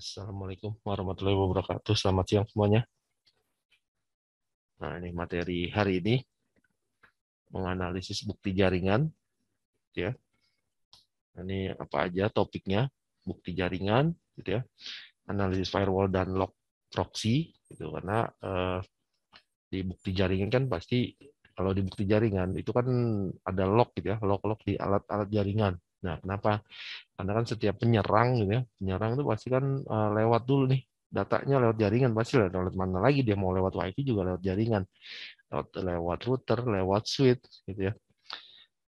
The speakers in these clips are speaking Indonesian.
Assalamualaikum warahmatullahi wabarakatuh. Selamat siang semuanya. Nah, ini materi hari ini menganalisis bukti jaringan, ya. Ini apa aja topiknya? Bukti jaringan, gitu ya. Analisis firewall dan log proxy, gitu. Karena di bukti jaringan kan pasti kalau di bukti jaringan itu kan ada log, gitu ya, log-log di alat-alat jaringan. Nah, kenapa? Karena kan setiap penyerang, gitu ya, penyerang itu pasti kan lewat dulu nih datanya lewat jaringan, pasti lewat mana lagi dia mau lewat WiFi juga lewat jaringan, lewat router, lewat switch, gitu ya.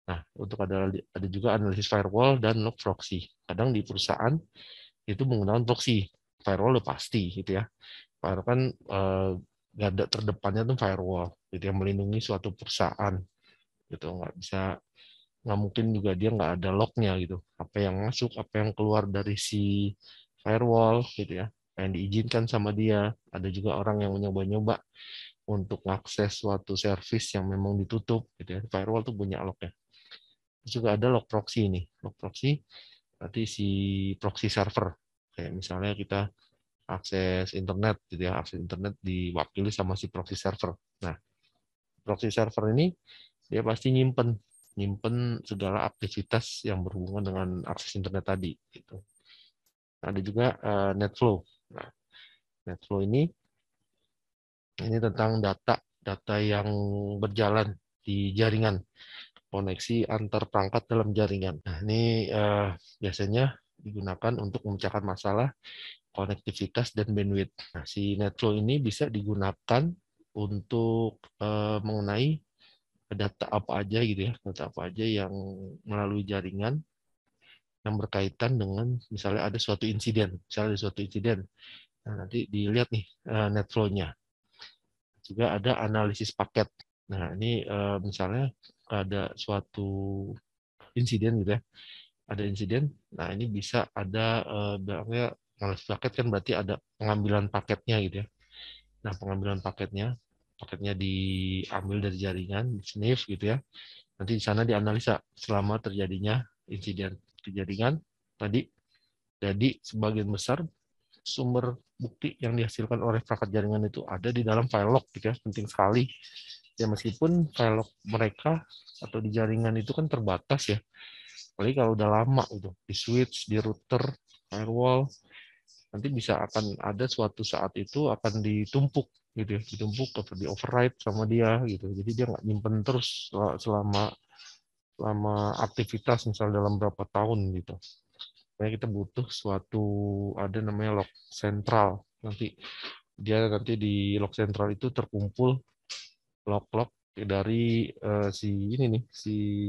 Nah, untuk ada juga analisis firewall dan log proxy. Kadang di perusahaan itu menggunakan proxy. Firewall udah pasti, gitu ya. Firewall kan garda terdepannya tuh firewall, gitu yang melindungi suatu perusahaan, gitu. Nggak mungkin juga dia nggak ada lognya, gitu. Apa yang masuk, apa yang keluar dari si firewall, gitu ya. Yang diizinkan sama dia. Ada juga orang yang mencoba-nyoba untuk mengakses suatu service yang memang ditutup, gitu ya. Firewall tuh punya lognya. Terus juga ada log proxy ini. Log proxy berarti si proxy server. Kayak misalnya kita akses internet, gitu ya. Akses internet diwakili sama si proxy server. Nah, proxy server ini dia pasti nyimpen segala aktivitas yang berhubungan dengan akses internet tadi, gitu. Ada juga NetFlow. Nah, NetFlow ini tentang data yang berjalan di jaringan, koneksi antar perangkat dalam jaringan. Nah, ini biasanya digunakan untuk memecahkan masalah konektivitas dan bandwidth. Nah, si NetFlow ini bisa digunakan untuk mengenai data apa aja, gitu ya, data apa aja yang melalui jaringan yang berkaitan dengan misalnya ada suatu insiden, Nah, nanti dilihat nih NetFlow-nya. Juga ada analisis paket. Nah, ini misalnya ada suatu insiden, gitu ya. Ada insiden. Nah, ini bisa ada bilangnya analisis paket kan berarti ada pengambilan paketnya, gitu ya. Nah, pengambilan paketnya diambil dari jaringan, di sniff, gitu ya. Nanti di sana dianalisa selama terjadinya insiden di jaringan tadi. Jadi sebagian besar sumber bukti yang dihasilkan oleh perangkat jaringan itu ada di dalam file log, gitu ya. Penting sekali. Ya meskipun file log mereka atau di jaringan itu kan terbatas ya. Apalagi kalau udah lama gitu, di switch, di router, firewall, nanti bisa akan ada suatu saat itu akan ditumpuk, gitu ya, ditumpuk atau di override sama dia, gitu. Jadi dia nggak nyimpen terus selama selama aktivitas misal dalam berapa tahun, gitu. Makanya kita butuh suatu ada namanya log sentral. Nanti di log sentral itu terkumpul log-log dari si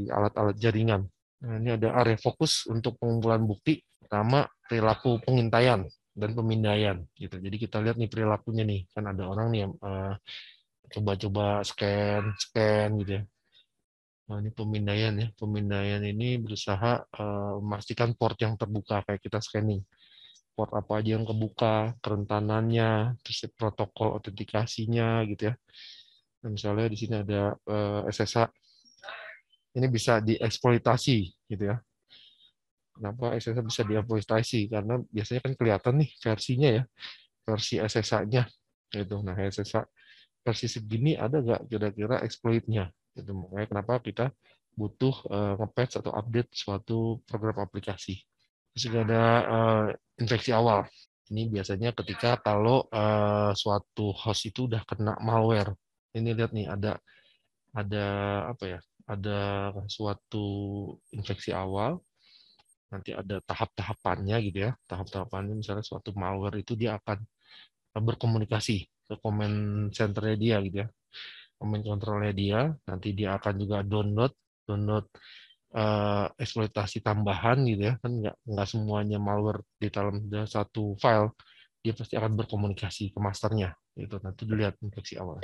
alat-alat jaringan. Nah, ini ada area fokus untuk pengumpulan bukti. Pertama, perilaku pengintaian dan pemindaian, gitu. Jadi kita lihat nih perilakunya nih. Kan ada orang nih yang coba-coba scan gitu ya. Nah, ini pemindaian ya. Pemindaian ini berusaha memastikan port yang terbuka kayak kita scanning. Port apa aja yang kebuka, kerentanannya, terus protokol autentikasinya, gitu ya. Nah, misalnya di sini ada SSH, ini bisa dieksploitasi, gitu ya. Kenapa SSH bisa dieksploitasi? Karena biasanya kan kelihatan nih versinya ya, versi SSH-nya, gitu. Nah, SSH versi segini ada nggak kira-kira exploit-nya? Gitu. Makanya kenapa kita butuh nge-patch atau update suatu program aplikasi. Terus juga ada infeksi awal. Ini biasanya ketika kalau suatu host itu udah kena malware. Ini lihat nih ada apa ya? Ada suatu infeksi awal. Nanti ada tahap-tahapannya, gitu ya. Tahap-tahapannya misalnya suatu malware itu dia akan berkomunikasi ke command center-nya dia, gitu ya. Command control-nya dia, nanti dia akan juga download eksploitasi tambahan, gitu ya. Kan nggak semuanya malware di dalam satu file, dia pasti akan berkomunikasi ke masternya, gitu. Nanti dilihat infeksi awal.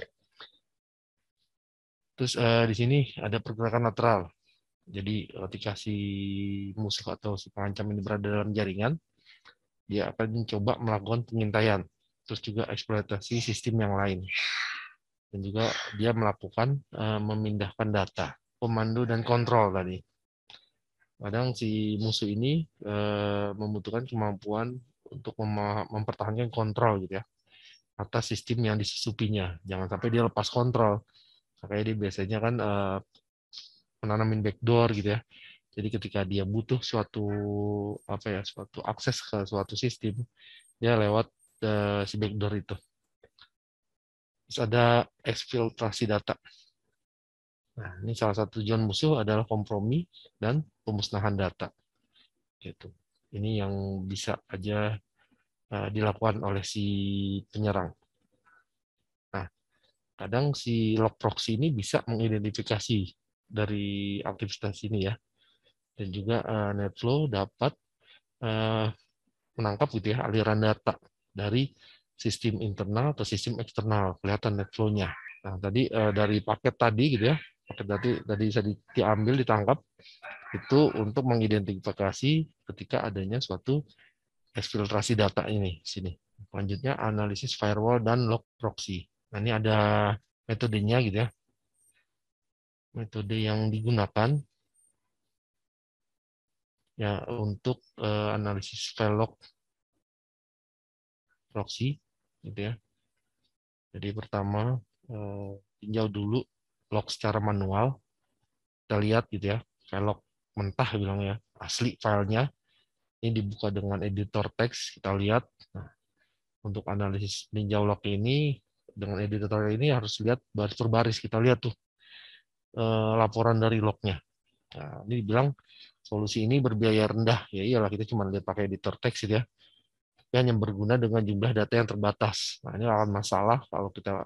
Terus di sini ada pergerakan lateral. Jadi ketika si musuh atau si pengancam ini berada dalam jaringan, dia akan mencoba melakukan pengintaian, terus juga eksploitasi sistem yang lain, dan juga dia melakukan memindahkan data, komando dan kontrol tadi. Kadang si musuh ini membutuhkan kemampuan untuk mempertahankan kontrol gitu ya atas sistem yang disusupinya. Jangan sampai dia lepas kontrol. Makanya dia biasanya kan menanamin backdoor gitu ya. Jadi ketika dia butuh suatu suatu akses ke suatu sistem, dia lewat si backdoor itu. Terus ada eksfiltrasi data. Nah, ini salah satu tujuan musuh adalah kompromi dan pemusnahan data. Gitu. Ini yang bisa aja dilakukan oleh si penyerang. Nah, kadang si log proxy ini bisa mengidentifikasi dari aktivitas ini ya. Dan juga NetFlow dapat menangkap gitu ya aliran data dari sistem internal atau sistem eksternal, kelihatan NetFlow-nya. Nah, tadi dari paket tadi gitu ya, paket tadi bisa diambil, ditangkap itu untuk mengidentifikasi ketika adanya suatu eksfiltrasi data ini sini. Selanjutnya analisis firewall dan log proxy. Nah, ini ada metodenya gitu ya. Metode yang digunakan ya untuk analisis file log proxy gitu ya. Jadi pertama tinjau dulu log secara manual. Kita lihat gitu ya, file log mentah bilangnya, asli filenya. Ini dibuka dengan editor teks, kita lihat. Nah, untuk analisis tinjau log ini dengan editor ini harus lihat baris per baris, kita lihat tuh laporan dari lognya. Nah, ini dibilang solusi ini berbiaya rendah. Ya iyalah, kita cuma lihat pakai editor teks gitu ya. Hanya berguna dengan jumlah data yang terbatas. Nah, ini akan masalah kalau kita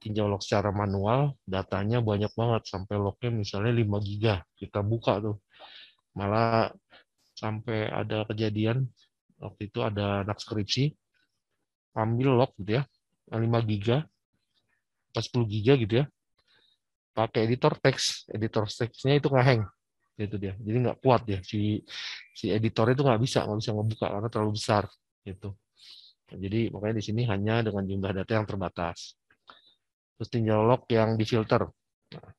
tinjau log secara manual, datanya banyak banget, sampai lognya misalnya 5 giga. Kita buka tuh. Malah sampai ada kejadian, waktu itu ada anak skripsi, ambil log gitu ya, 5 giga, 10 giga gitu ya, pakai editor teksnya itu ngeheng. Gitu dia. Jadi nggak kuat ya, si editor itu nggak bisa ngebuka karena terlalu besar. Gitu. Jadi makanya di sini hanya dengan jumlah data yang terbatas. Terus tinjau log yang difilter. Nah,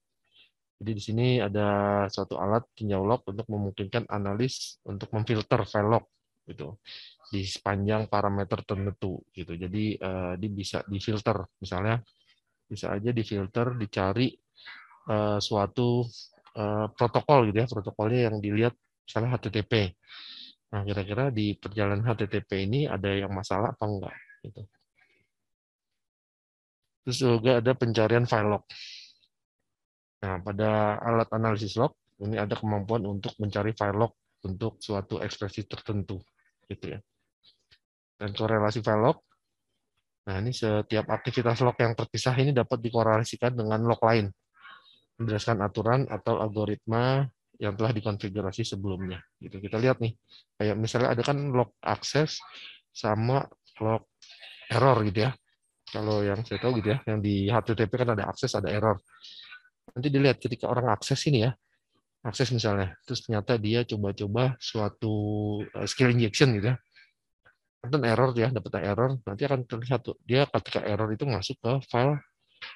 jadi di sini ada suatu alat tinjau log untuk memungkinkan analis untuk memfilter file log gitu di sepanjang parameter tertentu gitu. Jadi dia bisa difilter, misalnya bisa aja difilter, dicari suatu protokol gitu ya, protokolnya yang dilihat misalnya HTTP. Nah, kira-kira di perjalanan HTTP ini ada yang masalah apa enggak gitu. Terus juga ada pencarian file log. Nah, pada alat analisis log ini ada kemampuan untuk mencari file log untuk suatu ekspresi tertentu, gitu ya. Dan korelasi file log, nah ini setiap aktivitas log yang terpisah ini dapat dikorelasikan dengan log lain, berdasarkan aturan atau algoritma yang telah dikonfigurasi sebelumnya. Gitu. Kita lihat nih, kayak misalnya ada kan log akses sama log error gitu ya. Kalau yang saya tahu gitu ya, yang di HTTP kan ada akses, ada error. Nanti dilihat ketika orang akses ini ya, akses misalnya, terus ternyata dia coba-coba suatu skill injection gitu ya, dan error ya, dapat error, nanti akan terlihat tuh, dia ketika error itu masuk ke file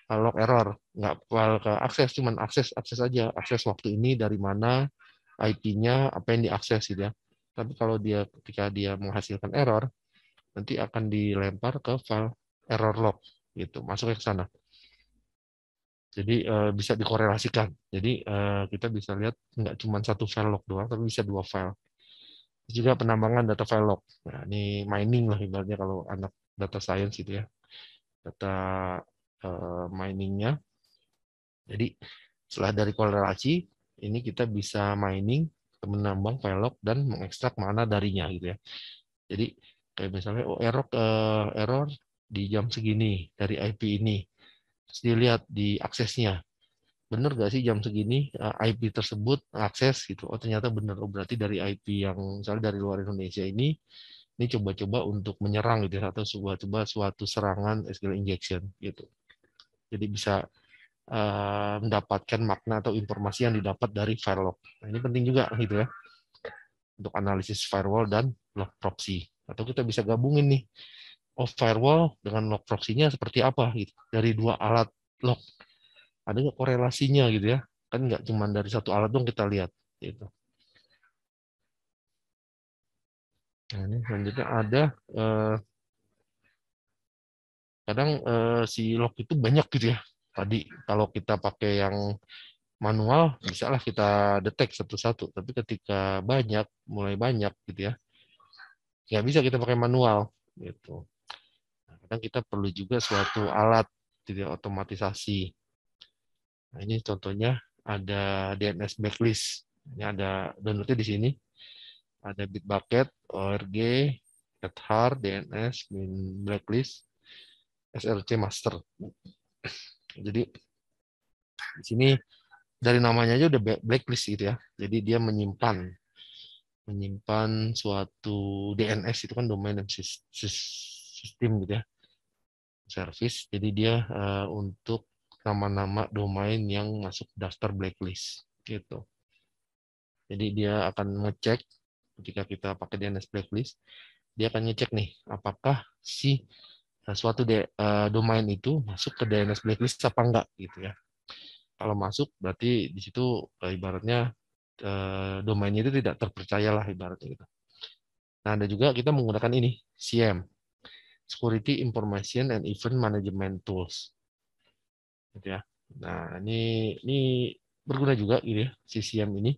log error, nggak file ke akses, cuman akses aja, akses waktu ini dari mana, IP-nya, apa yang diakses gitu ya. Tapi kalau dia ketika dia menghasilkan error, nanti akan dilempar ke file error log gitu, masuk ke sana. Jadi bisa dikorelasikan. Jadi kita bisa lihat nggak cuma satu file log doang, tapi bisa 2 file. Terus juga penambangan data file log. Nah, ini mining lah ibaratnya kalau anak data science gitu ya. Data miningnya. Jadi setelah dari korelasi, ini kita bisa mining, menambang file log dan mengekstrak mana darinya gitu ya. Jadi kayak misalnya error di jam segini dari IP ini. Terus dilihat di aksesnya. Bener gak sih jam segini IP tersebut akses gitu. Oh ternyata bener. Oh berarti dari IP yang misalnya dari luar Indonesia ini coba-coba untuk menyerang gitu ya, atau coba-coba suatu serangan SQL injection gitu. Jadi bisa mendapatkan makna atau informasi yang didapat dari file log. Nah, ini penting juga gitu ya untuk analisis firewall dan log proxy. Atau kita bisa gabungin nih, oh firewall dengan log proxy-nya seperti apa gitu dari dua alat log. Ada nggak korelasinya gitu ya? Kan nggak cuma dari satu alat dong kita lihat gitu. Nah, ini selanjutnya ada kadang si log itu banyak gitu ya. Tadi kalau kita pakai yang manual bisa lah kita detek satu-satu. Tapi ketika mulai banyak gitu ya, nggak bisa kita pakai manual gitu. Nah, kadang kita perlu juga suatu alat gitu ya, otomatisasi. Nah, ini contohnya ada DNS backlist. Ini ada downloadnya di sini. Ada Bitbucket, ORG, Gethard, DNS, Min Blacklist, SRC Master. Jadi di sini dari namanya aja udah blacklist gitu ya. Jadi dia menyimpan suatu DNS itu kan domain dan sistem gitu ya, service. Jadi dia untuk nama-nama domain yang masuk daftar blacklist gitu. Jadi dia akan ngecek ketika kita pakai DNS blacklist, dia akan ngecek nih apakah si suatu domain itu masuk ke DNS blacklist apa enggak gitu ya. Kalau masuk berarti di situ ibaratnya domainnya itu tidak terpercaya lah ibaratnya gitu. Nah, ada juga kita menggunakan ini, SIEM, Security Information and Event Management Tools. Gitu ya. Nah, ini berguna juga gitu ya, si SIEM ini.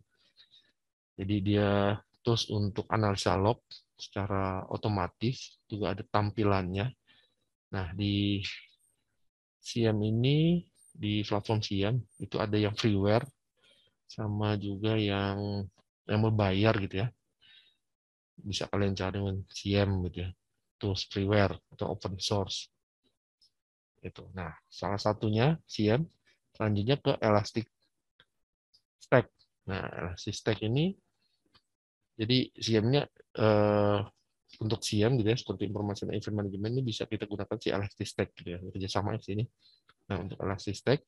Jadi dia tools untuk analisa log secara otomatis, juga ada tampilannya. Nah, di SIEM ini, di platform SIEM, itu ada yang freeware, sama juga yang berbayar gitu ya. Bisa kalian cari dengan SIEM gitu ya. Tools freeware atau open source. Itu. Nah, salah satunya SIEM, selanjutnya ke Elasticstack. Nah, Elasticstack ini jadi SIEM-nya untuk SIEM gitu ya, seperti information event management ini bisa kita gunakan si Elasticstack gitu ya, kerjasama di sini. Nah, untuk Elasticstack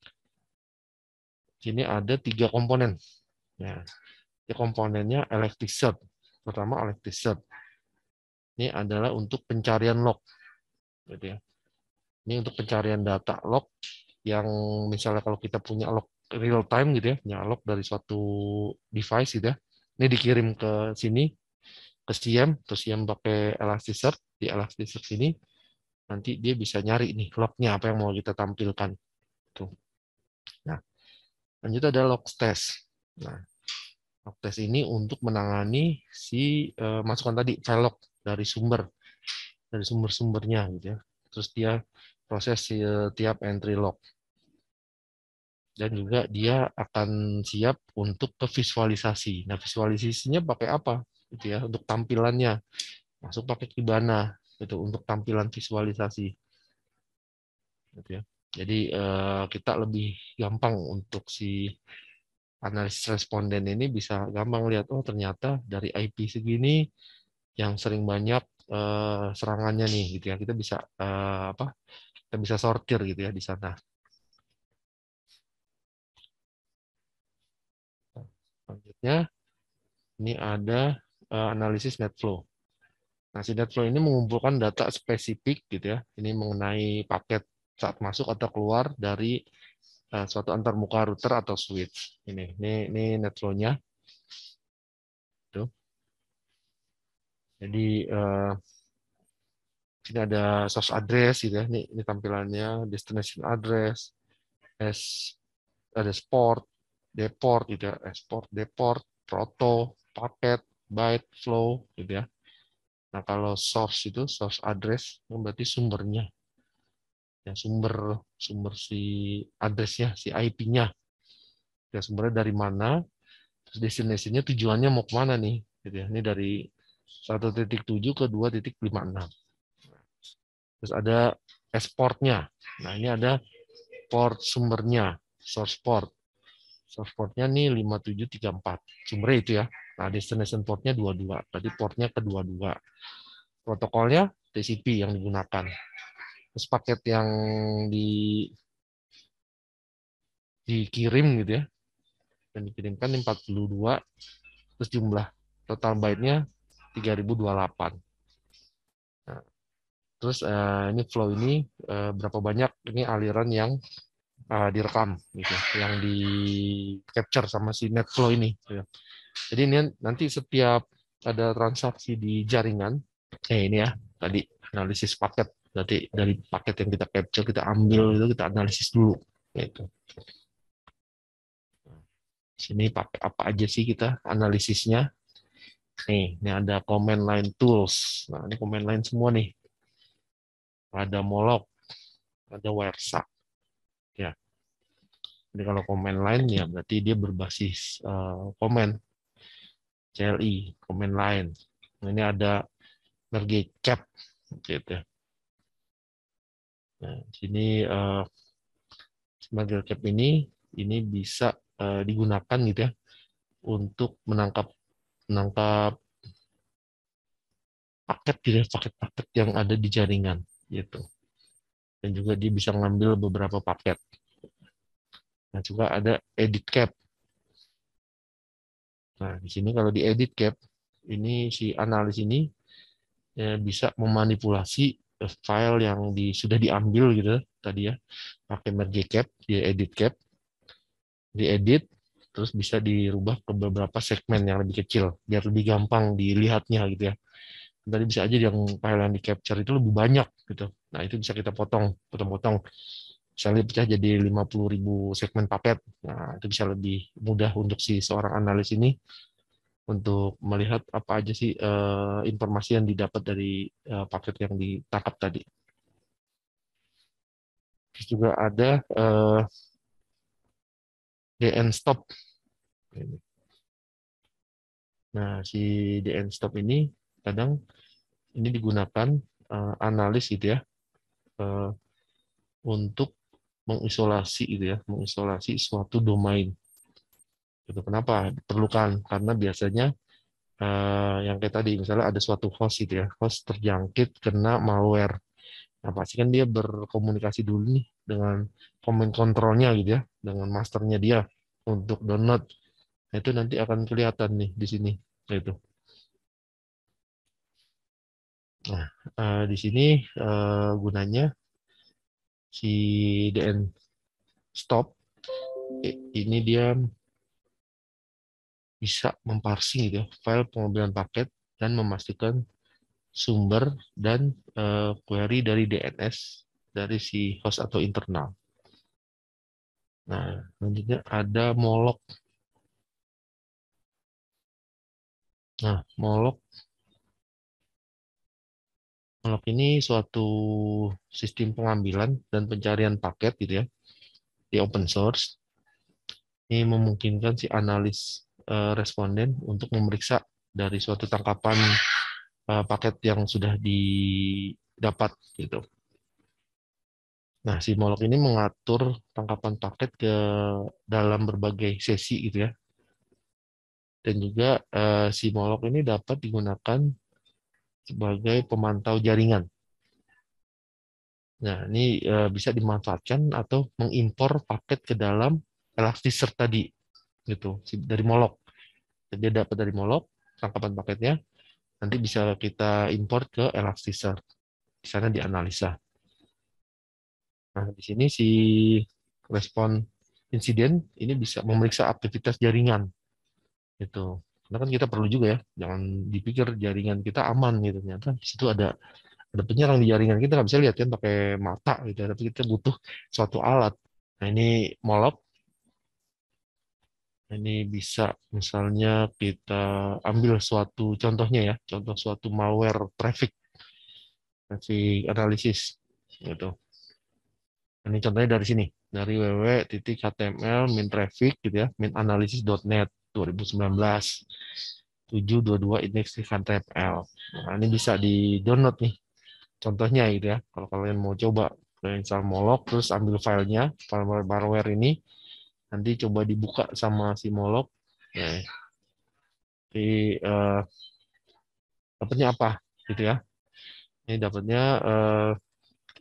sini ada 3 komponen. Nah, komponennya Elasticsearch. Pertama Elasticsearch. Ini adalah untuk pencarian log, gitu ya. Ini untuk pencarian data log yang misalnya kalau kita punya log real time gitu ya, punya log dari suatu device gitu ya. Ini dikirim ke sini, ke SIEM, terus SIEM pakai Elasticsearch, di Elasticsearch ini nanti dia bisa nyari nih lognya apa yang mau kita tampilkan. Tuh. Nah, lanjut ada log test. Nah, log test ini untuk menangani si masukan tadi file log dari sumber-sumbernya gitu ya. Terus dia proses tiap entry log. Dan juga dia akan siap untuk ke visualisasi. Nah, visualisasinya pakai apa? Gitu ya, untuk tampilannya. Masuk pakai Kibana itu untuk tampilan visualisasi. Gitu ya. Jadi kita lebih gampang untuk si analisis responden ini bisa gampang lihat, oh ternyata dari IP segini yang sering banyak serangannya nih gitu ya. Kita bisa kita bisa sortir gitu ya di sana. Selanjutnya ini ada analisis NetFlow. Nah, si NetFlow ini mengumpulkan data spesifik gitu ya. Ini mengenai paket saat masuk atau keluar dari suatu antarmuka router atau switch. Ini NetFlow-nya. Tuh. Jadi sini ada source address gitu ya. Ini tampilannya, destination address, ada deport gitu ya, export, deport, proto, paket, byte, flow gitu ya. Nah, kalau source itu source address berarti sumbernya. Ya, sumber si addressnya, si IP-nya. Ya, sumbernya dari mana, terus destination-nya tujuannya mau kemana nih. Gitu ya. Ini dari 1.7 ke 2.56. Terus ada exportnya. Nah, ini ada port sumbernya, source port. Source portnya nih 5734. Sumbernya itu ya. Nah, destination portnya 22. Berarti portnya ke 22. Protokolnya TCP yang digunakan. Terus paket yang dikirim gitu ya. Dan dikirimkan 42. Terus jumlah total byte-nya 3028. Nah, terus ini flow ini berapa banyak ini aliran yang direkam gitu, yang di capture sama si NetFlow ini. Gitu. Jadi ini nanti setiap ada transaksi di jaringan. Ini ya, tadi analisis paket. Berarti dari paket yang kita capture, kita ambil itu kita analisis dulu. Gitu. Sini pakai apa aja sih kita analisisnya? Ini ada command line tools. Nah, ini command line semua nih. Ada Molok, ada Wersa. Ya. Jadi kalau command line ya berarti dia berbasis command CLI, command line. Nah, ini ada merge cap gitu. Nah, sini merge cap ini bisa digunakan gitu ya untuk menangkap paket gitu ya, paket-paket yang ada di jaringan gitu. Dan juga dia bisa ngambil beberapa paket. Nah, juga ada edit cap. Nah, di sini kalau di edit cap, ini si analis ini ya, bisa memanipulasi file yang sudah diambil gitu tadi ya, pakai merge cap, dia edit cap, diedit, terus bisa dirubah ke beberapa segmen yang lebih kecil, biar lebih gampang dilihatnya gitu ya. Tadi bisa aja yang file yang di capture itu lebih banyak gitu. Nah, itu bisa kita potong-potong. Misalnya pecah jadi 50.000 segmen paket. Nah, itu bisa lebih mudah untuk si seorang analis ini untuk melihat apa aja sih informasi yang didapat dari paket yang ditangkap tadi. Terus juga ada DN stop. Nah, si DN stop ini kadang ini digunakan analis gitu ya untuk mengisolasi gitu ya, mengisolasi suatu domain. Itu kenapa diperlukan? Karena biasanya yang kayak tadi misalnya ada suatu host gitu ya, host terjangkit kena malware. Nah, pasti kan dia berkomunikasi dulu nih dengan command controlnya gitu ya, dengan masternya dia untuk download. Nah, itu nanti akan kelihatan nih di sini. Nah, itu. Nah, di sini gunanya si DN stop ini dia bisa memparsing gitu ya, file pengambilan paket dan memastikan sumber dan query dari DNS dari si host atau internal. Nah, selanjutnya ada Molok. Nah, Molok ini suatu sistem pengambilan dan pencarian paket gitu ya di open source. Ini memungkinkan si analis responden untuk memeriksa dari suatu tangkapan paket yang sudah didapat gitu. Nah, si Molok ini mengatur tangkapan paket ke dalam berbagai sesi gitu ya. Dan juga si Molok ini dapat digunakan sebagai pemantau jaringan. Nah, ini bisa dimanfaatkan atau mengimpor paket ke dalam Elasticsearch tadi gitu dari Molok. Jadi dia dapat dari Molok tangkapan paketnya, nanti bisa kita import ke Elasticsearch. Di sana dianalisa. Nah, di sini si respon insiden ini bisa memeriksa aktivitas jaringan gitu. Karena kan kita perlu juga ya, jangan dipikir jaringan kita aman gitu. Ternyata di situ ada penyerang di jaringan, kita nggak bisa lihat kan pakai mata gitu, tapi kita butuh suatu alat. Nah, ini Molok. Ini bisa misalnya kita ambil suatu contohnya ya, contoh suatu malware traffic analisis gitu. Ini contohnya dari sini, dari www.html min traffic gitu ya, minanalysis.net 2019 722 indeks HTML. Nah, ini bisa di-download nih contohnya gitu ya. Kalau kalian mau coba install Molok terus ambil filenya, file malware ini nanti coba dibuka sama si Molok. Nah, di dapatnya apa gitu ya. Ini dapatnya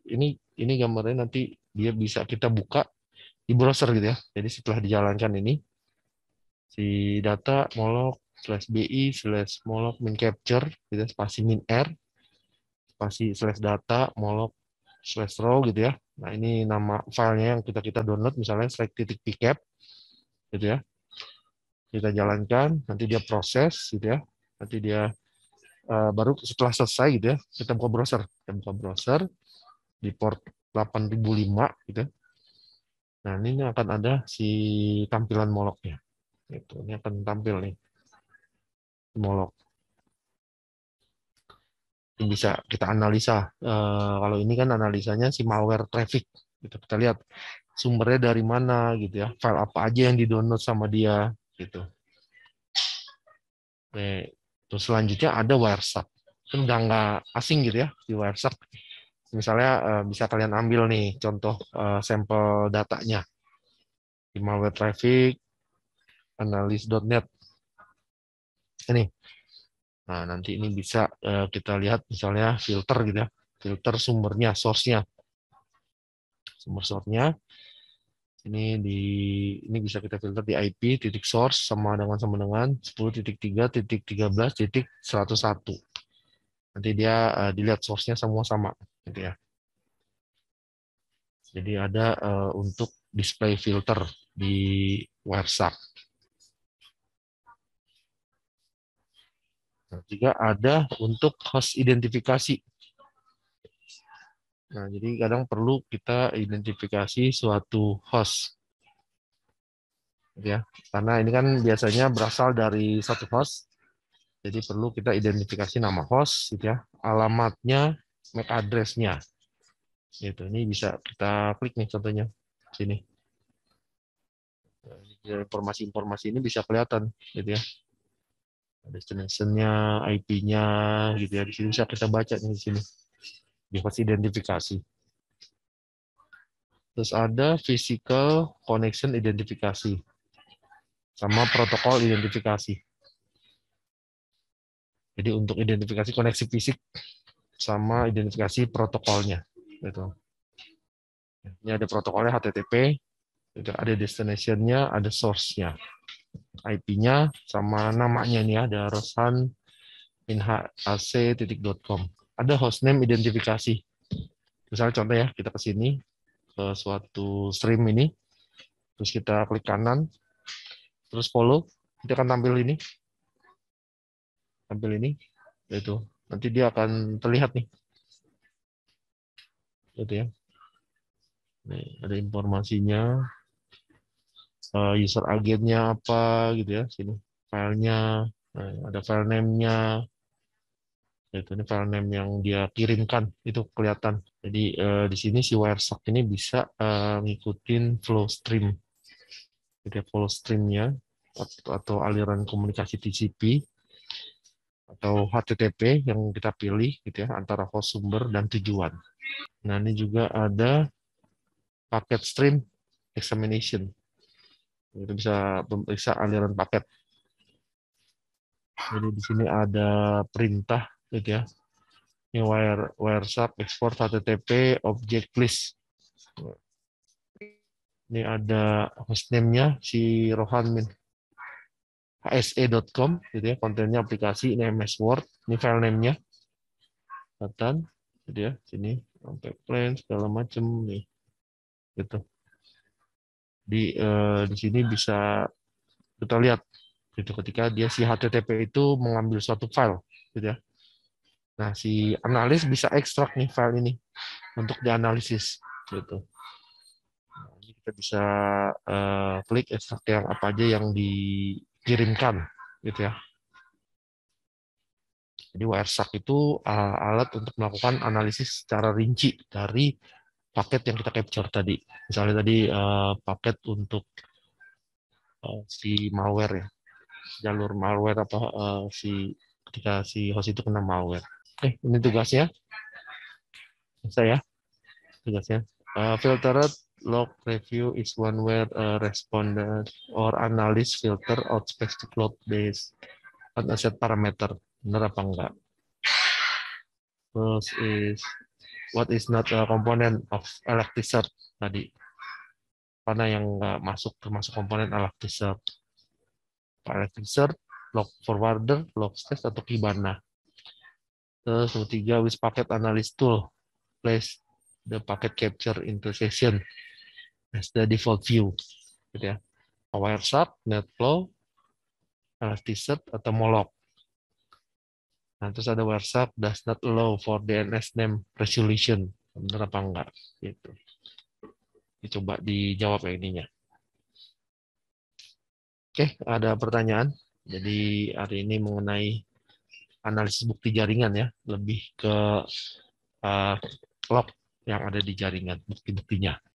ini gambarnya nanti dia bisa kita buka di browser gitu ya. Jadi setelah dijalankan ini si data molok /bi /molok min capture gitu ya, spasi min r spasi /data molok /row gitu ya. Nah, ini nama filenya yang kita download misalnya /pcap gitu ya. Kita jalankan, nanti dia proses gitu ya. Nanti dia baru setelah selesai gitu ya, kita buka browser. Kita buka browser di port 8005 gitu. Nah, ini akan ada si tampilan moloknya. Itu, ini akan tampil nih molok. Ini bisa kita analisa. Kalau ini kan analisanya si malware traffic. Gitu. Kita lihat sumbernya dari mana gitu ya. File apa aja yang di-download sama dia gitu. Terus selanjutnya ada Wireshark. Itu udah nggak asing gitu ya di Wireshark. Misalnya bisa kalian ambil nih contoh sampel datanya di malware traffic analyst.net ini. Nah, nanti ini bisa kita lihat misalnya filter gitu ya. Filter sumbernya, source-nya. Sumber source-nya ini bisa kita filter di IP titik source sama dengan 10.3.13.101. Nanti dia dilihat source-nya semua sama gitu ya. Jadi ada untuk display filter di Wireshark. Nah, juga ada untuk host identifikasi. Nah, jadi kadang perlu kita identifikasi suatu host. Ya, karena ini kan biasanya berasal dari satu host. Jadi perlu kita identifikasi nama host gitu ya, alamatnya, MAC address-nya. Gitu. Ini bisa kita klik nih contohnya sini. Informasi-informasi ini bisa kelihatan gitu ya. Destination-nya, IP-nya gitu ya. Di sini bisa kita baca nih di sini. Di host identifikasi. Terus ada physical connection identifikasi sama protokol identifikasi. Jadi untuk identifikasi koneksi fisik sama identifikasi protokolnya. Gitu. Ini ada protokolnya HTTP, ada destination-nya, ada source-nya, IP-nya sama namanya nih ada roshan-ac.com. Ada hostname identifikasi. Misalnya contoh ya, kita ke sini ke suatu stream ini, terus kita klik kanan, terus follow, kita akan tampil ini, itu nanti dia akan terlihat nih, gitu ya. Nih, ada informasinya, user agennya apa gitu ya, sini filenya, ada file name-nya, itu ini file name yang dia kirimkan itu kelihatan. Jadi di sini si Wireshark ini bisa ngikutin flow stream, jadi flow streamnya atau aliran komunikasi TCP atau HTTP yang kita pilih gitu ya antara host sumber dan tujuan. Nah ini juga ada packet stream examination, itu bisa memeriksa aliran paket. Jadi di sini ada perintah gitu ya. Ini Wireshark export HTTP object list. Ini ada hostname-nya si Rohan hse.com gitu ya, kontennya aplikasi, ini MS Word, ini file name-nya. Kelihatan gitu ya, sini sampai plan segala macam nih. Gitu. Di sini bisa kita lihat gitu ketika dia si HTTP itu mengambil suatu file gitu ya. Nah, si analis bisa ekstrak nih file ini untuk dianalisis gitu. Nah, ini kita bisa klik ekstrak yang apa aja yang dikirimkan gitu ya. Jadi Wireshark itu alat untuk melakukan analisis secara rinci dari paket yang kita capture tadi. Misalnya tadi paket untuk si malware ya, jalur malware apa ketika si host itu kena malware. Ini tugasnya, saya tugasnya. Filtered log review is one where a respondent or analyst filter out specific load based on a set parameter. Benar apa enggak? Terus is what is not a component of Elasticsearch tadi. Mana yang enggak masuk termasuk komponen Elasticsearch. Elasticsearch, log forwarder, log stash atau Kibana. Terus ketiga with packet analyst tool. Place the packet capture into session as the default view. Gitu ya. Wireshark, NetFlow, Elasticsearch atau Molok. Nah, terus ada WhatsApp does not allow for DNS name resolution. Benar apa enggak? Gitu. Coba dijawab ya ininya. Oke, ada pertanyaan. Jadi hari ini mengenai analisis bukti jaringan ya, lebih ke log yang ada di jaringan, bukti-buktinya.